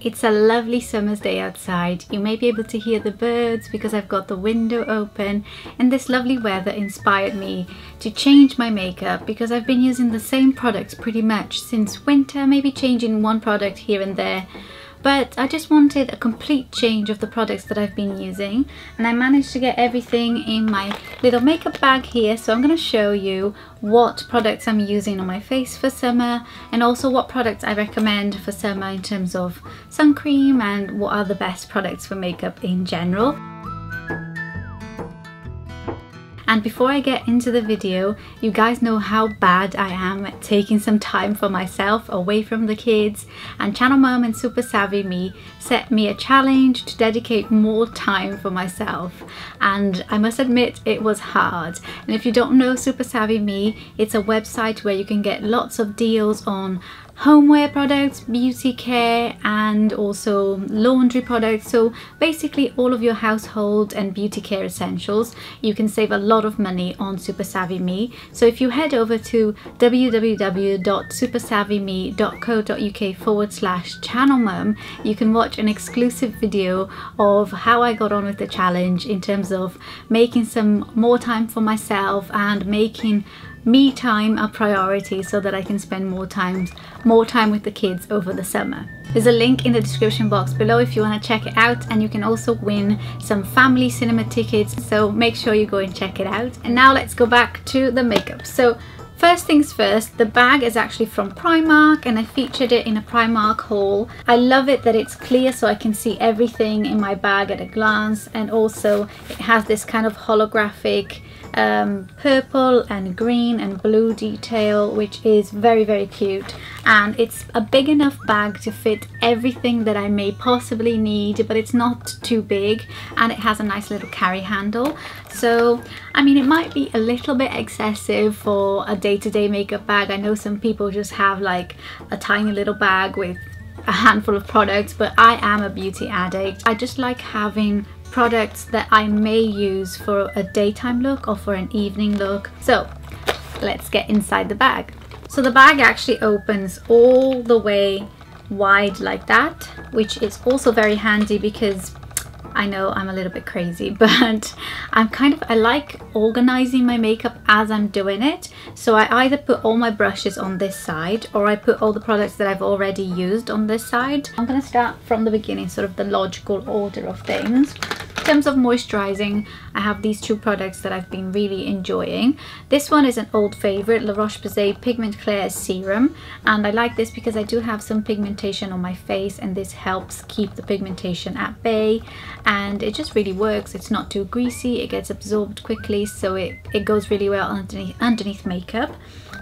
It's a lovely summer's day outside. You may be able to hear the birds because I've got the window open, and this lovely weather inspired me to change my makeup because I've been using the same products pretty much since winter, maybe changing one product here and there. But I just wanted a complete change of the products that I've been using, and I managed to get everything in my little makeup bag here. So I'm going to show you what products I'm using on my face for summer, and also what products I recommend for summer in terms of sun cream and what are the best products for makeup in general. And before I get into the video, you guys know how bad I am at taking some time for myself away from the kids, and Channel Mum and Super Savvy Me set me a challenge to dedicate more time for myself, and I must admit it was hard. And if you don't know Super Savvy Me, it's a website where you can get lots of deals on homeware products, beauty care, and also laundry products. So basically all of your household and beauty care essentials. You can save a lot of money on Super Savvy Me. So if you head over to www.supersavvyme.co.uk/channelmum, you can watch an exclusive video of how I got on with the challenge in terms of making some more time for myself and making me time a priority so that I can spend more time with the kids over the summer. There's a link in the description box below if you want to check it out, and you can also win some family cinema tickets, so make sure you go and check it out. And now let's go back to the makeup. So first things first, the bag is actually from Primark, and I featured it in a Primark haul. I love it that it's clear so I can see everything in my bag at a glance, and also it has this kind of holographic purple and green and blue detail, which is very cute, and it's a big enough bag to fit everything that I may possibly need, but it's not too big, and it has a nice little carry handle. So I mean, it might be a little bit excessive for a day-to-day makeup bag. I know some people just have like a tiny little bag with a handful of products, but I am a beauty addict. I just like having products that I may use for a daytime look or for an evening look. So let's get inside the bag. So the bag actually opens all the way wide like that, which is also very handy because I know I'm a little bit crazy, but I like organizing my makeup as I'm doing it. So I either put all my brushes on this side, or I put all the products that I've already used on this side. I'm going to start from the beginning, sort of the logical order of things. In terms of moisturizing, I have these two products that I've been really enjoying. This one is an old favorite, La Roche-Posay Pigmentclar Serum, and I like this because I do have some pigmentation on my face, and this helps keep the pigmentation at bay, and it just really works. It's not too greasy, it gets absorbed quickly, so it goes really well underneath makeup.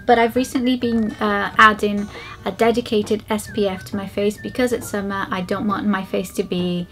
But I've recently been adding a dedicated SPF to my face because it's summer. I don't want my face to be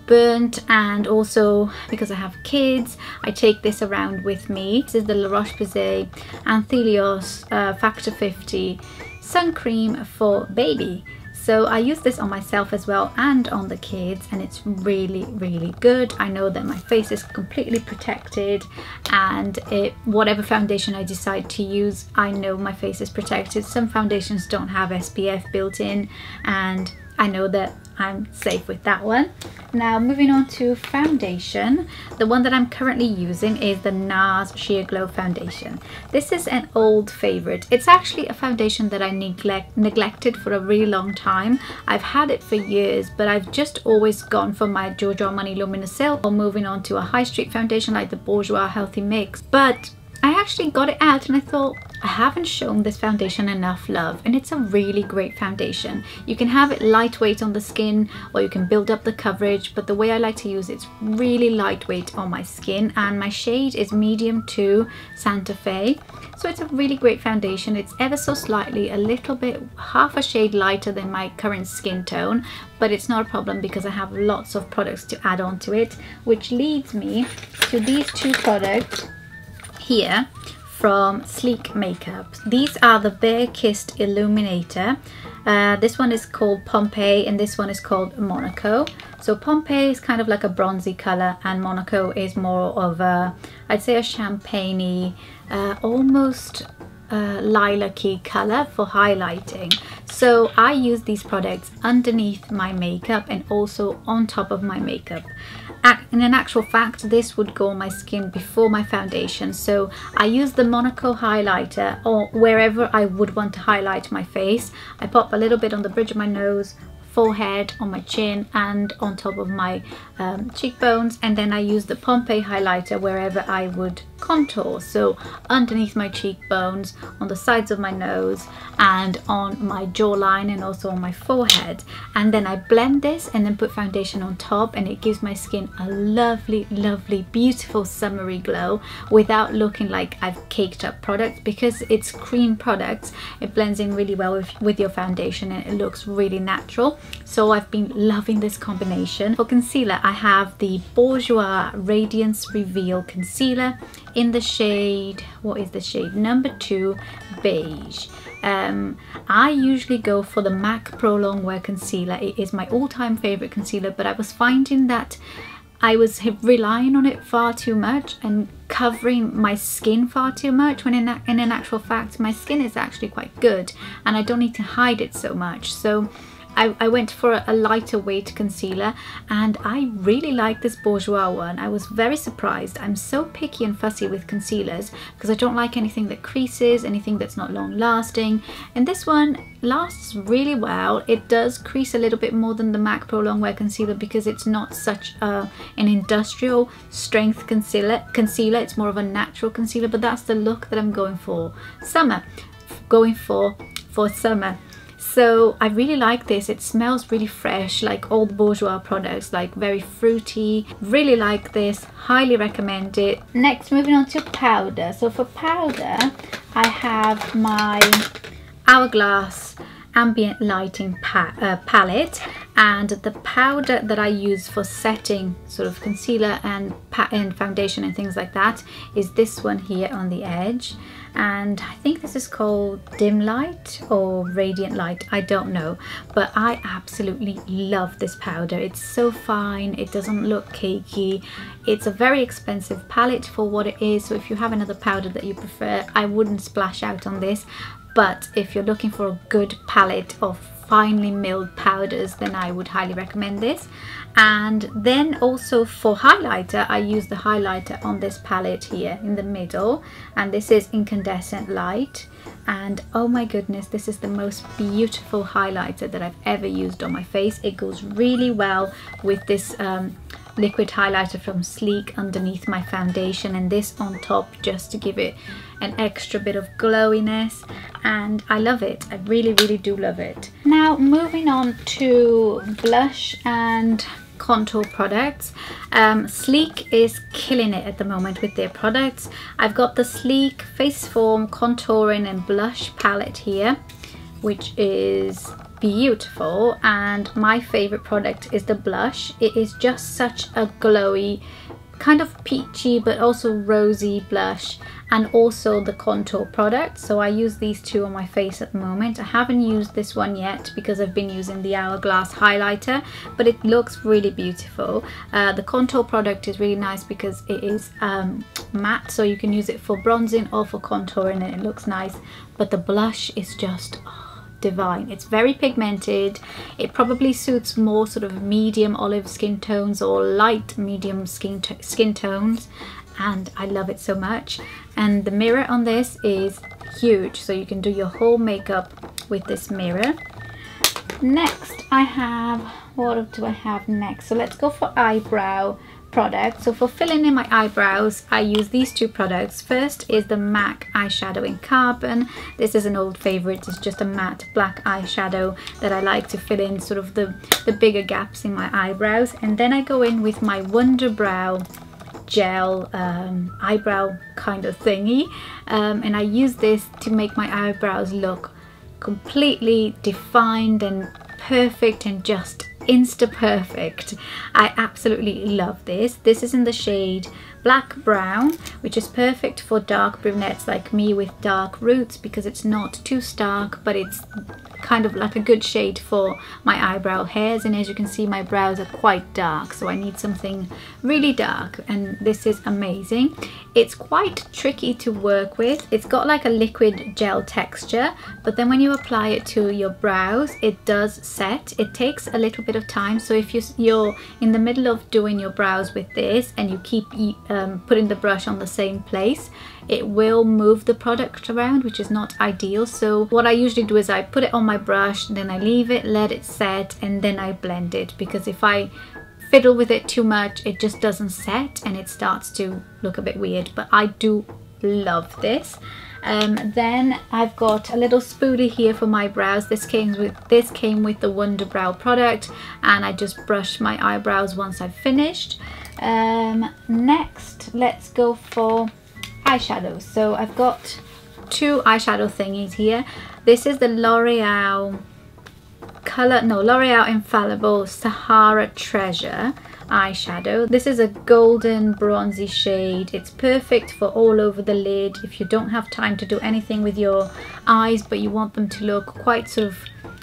burnt, and also because I have kids, I take this around with me. This is the La Roche-Posay Anthelios Factor 50 Sun Cream for Baby. So I use this on myself as well and on the kids, and it's really good. I know that my face is completely protected, and whatever foundation I decide to use, I know my face is protected. Some foundations don't have SPF built in, and I know that I'm safe with that one. Now moving on to foundation, the one that I'm currently using is the Nars Sheer Glow foundation. This is an old favorite. It's actually a foundation that I neglected for a really long time. I've had it for years, but I've just always gone for my Bourjois Money Luminous Silk, or moving on to a high street foundation like the Bourjois Healthy Mix. But I actually got it out and I thought, I haven't shown this foundation enough love, and it's a really great foundation. You can have it lightweight on the skin, or you can build up the coverage, but the way I like to use it's really lightweight on my skin, and my shade is medium to Santa Fe. So it's a really great foundation. It's ever so slightly a little bit, half a shade lighter than my current skin tone, but it's not a problem because I have lots of products to add on to it, which leads me to these two products here from Sleek Makeup. These are the Barekissed Illuminator. This one is called Pompeii and this one is called Monaco. So Pompeii is kind of like a bronzy color, and Monaco is more of a, I'd say a champagne-y, almost lilac-y color for highlighting. So I use these products underneath my makeup and also on top of my makeup. In an actual fact, this would go on my skin before my foundation. So I use the Monaco highlighter, or wherever I would want to highlight my face. I pop a little bit on the bridge of my nose, forehead, on my chin, and on top of my cheekbones, and then I use the Pompeii highlighter wherever I would contour, so underneath my cheekbones, on the sides of my nose, and on my jawline, and also on my forehead. And then I blend this and then put foundation on top, and it gives my skin a lovely, lovely, beautiful summery glow without looking like I've caked up product, because it's cream products. It blends in really well with your foundation and it looks really natural. So I've been loving this combination. For concealer, I have the Bourjois Radiance Reveal Concealer in the shade, what is the shade? Number 2 Beige. I usually go for the MAC Pro Longwear Concealer. It is my all-time favorite concealer, but I was finding that I was relying on it far too much and covering my skin far too much, when in an actual fact my skin is actually quite good and I don't need to hide it so much. So I went for a lighter weight concealer, and I really like this Bourjois one. I was very surprised. I'm so picky and fussy with concealers because I don't like anything that creases, anything that's not long lasting, and this one lasts really well. It does crease a little bit more than the MAC Pro Longwear Concealer because it's not such an industrial strength concealer. It's more of a natural concealer, but that's the look that I'm going for summer. Summer. So I really like this. It smells really fresh, like all the Bourjois products, like very fruity. Really like this, highly recommend it. Next, moving on to powder. So for powder, I have my Hourglass Ambient Lighting palette, and the powder that I use for setting sort of concealer and foundation and things like that is this one here on the edge, and I think this is called Dim Light or Radiant Light, I don't know, but I absolutely love this powder. It's so fine, it doesn't look cakey. It's a very expensive palette for what it is, so if you have another powder that you prefer, I wouldn't splash out on this. But if you're looking for a good palette of finely milled powders, then I would highly recommend this. And then also for highlighter, I use the highlighter on this palette here in the middle, and this is Incandescent Light. And oh my goodness, this is the most beautiful highlighter that I've ever used on my face. It goes really well with this liquid highlighter from Sleek underneath my foundation, and this on top just to give it an extra bit of glowiness, and I love it. I really, really do love it. Now moving on to blush and contour products. Sleek is killing it at the moment with their products. I've got the Sleek Face Form Contouring and Blush palette here, which is beautiful, and my favorite product is the blush. It is just such a glowy, kind of peachy but also rosy blush, and also the contour product. So I use these two on my face at the moment. I haven't used this one yet because I've been using the Hourglass highlighter, but it looks really beautiful. The contour product is really nice because it is matte, so you can use it for bronzing or for contouring and it looks nice. But the blush is just divine. It's very pigmented. It probably suits more sort of medium olive skin tones or light medium skin tones, and I love it so much. And the mirror on this is huge, so you can do your whole makeup with this mirror. Next I have, what do I have next? So let's go for eyebrow product. So for filling in my eyebrows, I use these two products. First is the MAC eyeshadow in Carbon. This is an old favorite. It's just a matte black eyeshadow that I like to fill in sort of the bigger gaps in my eyebrows. And then I go in with my Wunderbrow gel eyebrow kind of thingy, and I use this to make my eyebrows look completely defined and perfect and just insta perfect. I absolutely love this. This is in the shade black brown, which is perfect for dark brunettes like me with dark roots, because it's not too stark, but it's kind of like a good shade for my eyebrow hairs. And as you can see, my brows are quite dark, so I need something really dark, and this is amazing. It's quite tricky to work with. It's got like a liquid gel texture, but then when you apply it to your brows, it does set. It takes a little bit of time, so if you're in the middle of doing your brows with this and you keep putting the brush on the same place, it will move the product around, which is not ideal. So what I usually do is I put it on my brush, then I leave it, let it set, and then I blend it, because if I fiddle with it too much, it just doesn't set and it starts to look a bit weird. But I do love this. Then I've got a little spoolie here for my brows. This came with the Wunderbrow product, and I just brush my eyebrows once I've finished. Next, let's go for eyeshadows. So I've got two eyeshadow thingies here. This is the L'Oreal Infallible Sahara Treasure eyeshadow. This is a golden bronzy shade. It's perfect for all over the lid if you don't have time to do anything with your eyes, but you want them to look quite sort of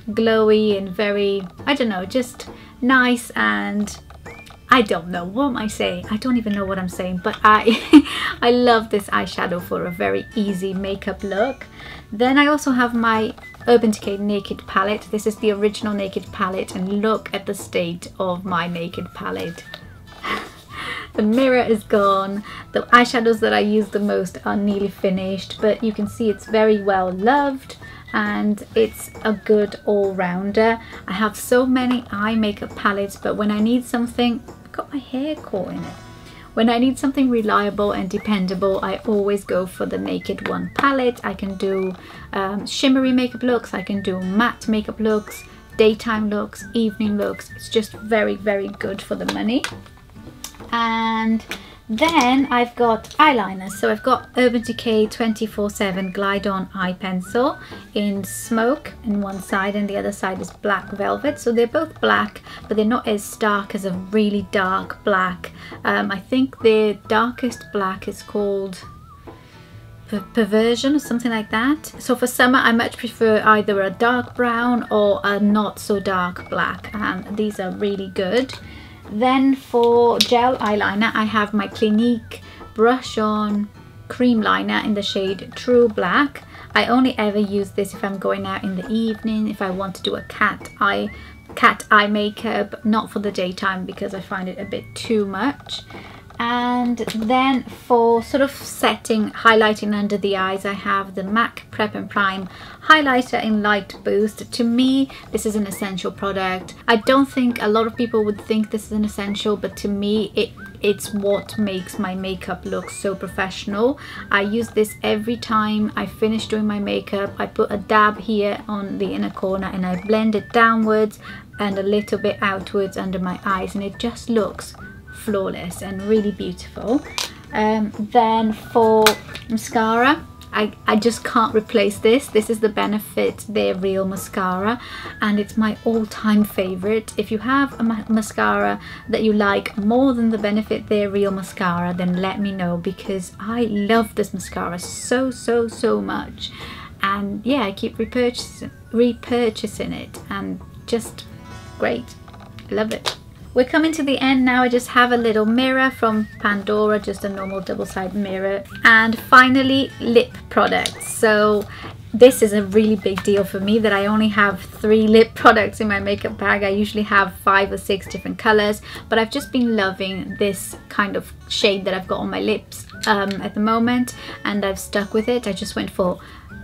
glowy and very, I don't know, just nice. And I don't know, what am I saying? I don't even know what I'm saying, but I love this eyeshadow for a very easy makeup look. Then I also have my Urban Decay Naked palette. This is the original Naked palette, and look at the state of my Naked palette. The mirror is gone. The eyeshadows that I use the most are nearly finished, but you can see it's very well loved and it's a good all-rounder. I have so many eye makeup palettes, but when I need something, I've got my hair caught in it. When I need something reliable and dependable, I always go for the Naked One palette. I can do shimmery makeup looks, I can do matte makeup looks, daytime looks, evening looks. It's just very, very good for the money. And then I've got eyeliner. So I've got Urban Decay 24/7 Glide On Eye Pencil in Smoke in one side, and the other side is Black Velvet. So they're both black, but they're not as stark as a really dark black. I think the darkest black is called Perversion or something like that. So for summer, I much prefer either a dark brown or a not so dark black, and these are really good. Then for gel eyeliner, I have my Clinique Brush On Cream Liner in the shade True Black. I only ever use this if I'm going out in the evening, if I want to do a cat eye makeup, not for the daytime because I find it a bit too much. And then for sort of setting, highlighting under the eyes, I have the MAC Prep and Prime Highlighter in Light Boost. To me, this is an essential product. I don't think a lot of people would think this is an essential, but to me, it's what makes my makeup look so professional. I use this every time I finish doing my makeup. I put a dab here on the inner corner and I blend it downwards and a little bit outwards under my eyes, and it just looks flawless and really beautiful. Then for mascara, I just can't replace this. This is the Benefit They're Real mascara, and it's my all-time favorite. If you have a mascara that you like more than the Benefit They're Real mascara, then let me know, because I love this mascara so much. And yeah, I keep repurchasing it, and just great. I love it. We're coming to the end now. I just have a little mirror from Pandora, just a normal double-sided mirror. And finally, lip products. So this is a really big deal for me that I only have 3 lip products in my makeup bag. I usually have 5 or 6 different colors, but I've just been loving this kind of shade that I've got on my lips at the moment, and I've stuck with it. I just went for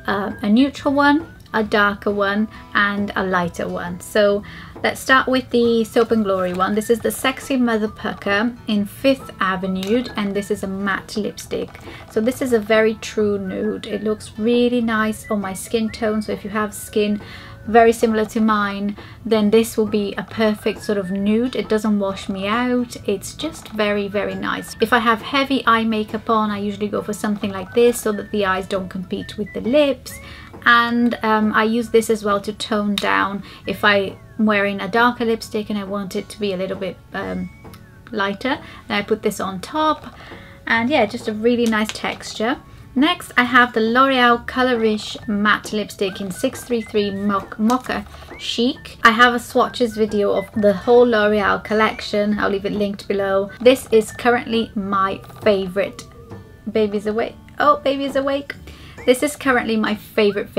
a neutral one, a darker one, and a lighter one. So let's start with the Soap and Glory one. This is the Sexy Mother Pucker in 5th Avenue, and this is a matte lipstick. So this is a very true nude. It looks really nice on my skin tone, so if you have skin very similar to mine, then this will be a perfect sort of nude. It doesn't wash me out. It's just very nice. If I have heavy eye makeup on, I usually go for something like this so that the eyes don't compete with the lips. And I use this as well to tone down if I'm wearing a darker lipstick and I want it to be a little bit lighter. Then I put this on top. and yeah, just a really nice texture. Next I have the L'Oreal Colorish Matte Lipstick in 633 Mocha Chic. I have a swatches video of the whole L'Oreal collection. I'll leave it linked below. This is currently my favorite. Baby's awake. Oh, baby's awake. This is currently my favorite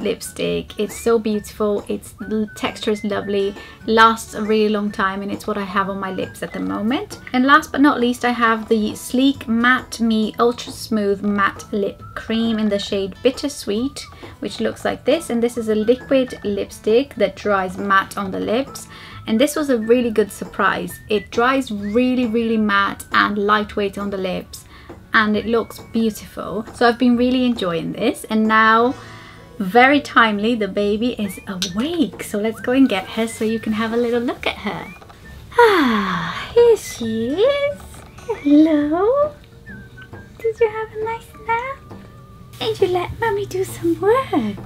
lipstick. It's so beautiful. Its texture is lovely, lasts a really long time, and it's what I have on my lips at the moment. And last but not least, I have the Sleek Matte Me Ultra Smooth Matte Lip Cream in the shade Bittersweet, which looks like this. And this is a liquid lipstick that dries matte on the lips. And this was a really good surprise. It dries really matte and lightweight on the lips, and it looks beautiful. So I've been really enjoying this, and now, very timely, the baby is awake. So let's go and get her so you can have a little look at her. Ah, here she is. Hello. Did you have a nice nap? Did you let Mummy do some work?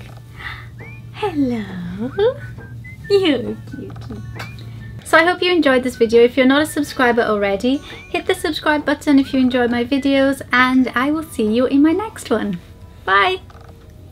Hello. You're cute. So I hope you enjoyed this video. If you're not a subscriber already, hit the subscribe button if you enjoy my videos, and I will see you in my next one. Bye!